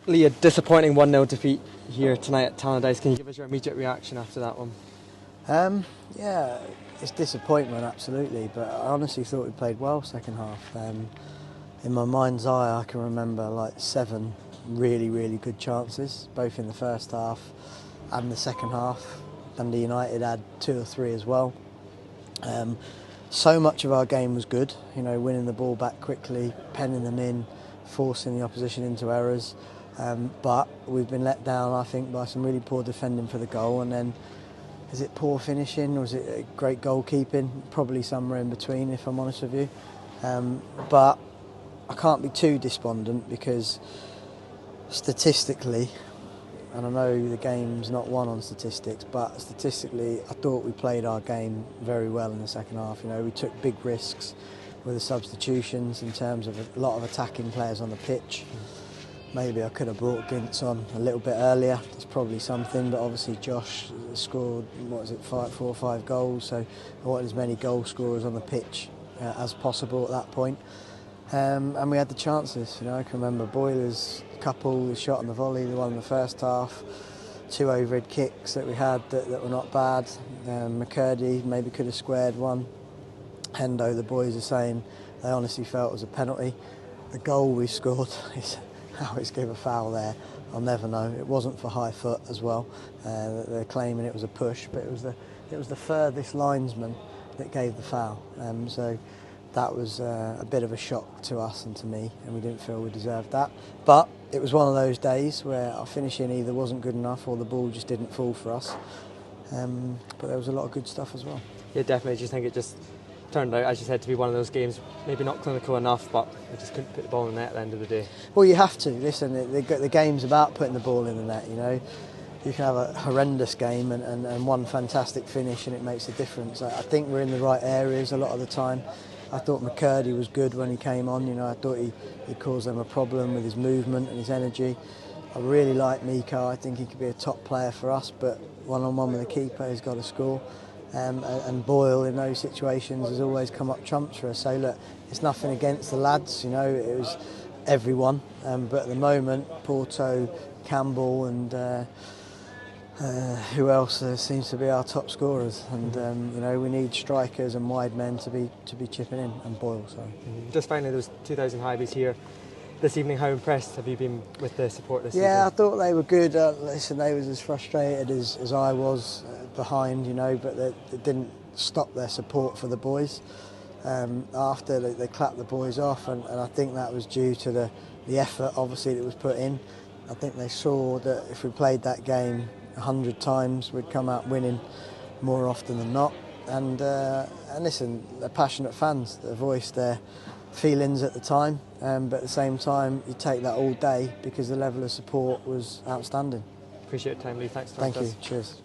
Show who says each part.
Speaker 1: Lee, a disappointing 1-0 defeat here tonight at Tannadice. Can you give us your immediate reaction after that one?
Speaker 2: Yeah, it's disappointment, absolutely, but I honestly thought we played well second half. In my mind's eye, I can remember like 7 really, really good chances, both in the first half and the second half. Dundee United had 2 or 3 as well. So much of our game was good, you know, winning the ball back quickly, penning them in, forcing the opposition into errors. But we've been let down, I think, by some really poor defending for the goal, and then is it poor finishing or is it great goalkeeping? Probably somewhere in between, if I'm honest with you. But I can't be too despondent because statistically, and I know the game's not won on statistics, but statistically I thought we played our game very well in the second half. You know, we took big risks with the substitutions in terms of a lot of attacking players on the pitch. Maybe I could have brought Gints on a little bit earlier. That's probably something, but obviously Josh scored, 4 or 5 goals, so I wanted as many goal scorers on the pitch as possible at that point. And we had the chances, you know. I can remember Boyler's couple, the shot on the volley, the one in the first half, 2 overhead kicks that we had that were not bad. McCurdy maybe could have squared one. Hendo, the boys are saying they honestly felt it was a penalty. The goal we scored is how it's gave a foul there, I'll never know. It wasn't for high foot as well. They're claiming it was a push, but it was the furthest linesman that gave the foul. So that was a bit of a shock to us and to me, and we didn't feel we deserved that. But it was one of those days where our finishing either wasn't good enough or the ball just didn't fall for us. But there was a lot of good stuff as well.
Speaker 1: Yeah, definitely. Do you think it just turned out, as you said, to be one of those games, maybe not clinical enough, but we just couldn't put the ball in the net at the end of the day?
Speaker 2: Well, you have to. Listen, the game's about putting the ball in the net, you know. You can have a horrendous game and one fantastic finish and it makes a difference. I think we're in the right areas a lot of the time. I thought McCurdy was good when he came on, you know. I thought he caused them a problem with his movement and his energy. I really like Miko. I think he could be a top player for us, but one-on-one with the keeper, he's got to score. And Boyle in those situations has always come up trumps for us. So look, it's nothing against the lads, you know, it was everyone. But at the moment, Porto, Campbell and who else seems to be our top scorers. And you know, we need strikers and wide men to be chipping in, and Boyle. So.
Speaker 1: Just finally, there was 2,000 Hibs here this evening. How impressed have you been with the support this season?
Speaker 2: Yeah, I thought they were good. Listen, they was as frustrated as I was behind, you know, but it didn't stop their support for the boys. After they clapped the boys off, and I think that was due to the effort, obviously, that was put in. I think they saw that if we played that game 100 times, we'd come out winning more often than not. And listen, they're passionate fans that voiced their feelings at the time, but at the same time you take that all day because the level of support was outstanding.
Speaker 1: Appreciate your time, Lee. Thanks.
Speaker 2: Thank you. Cheers.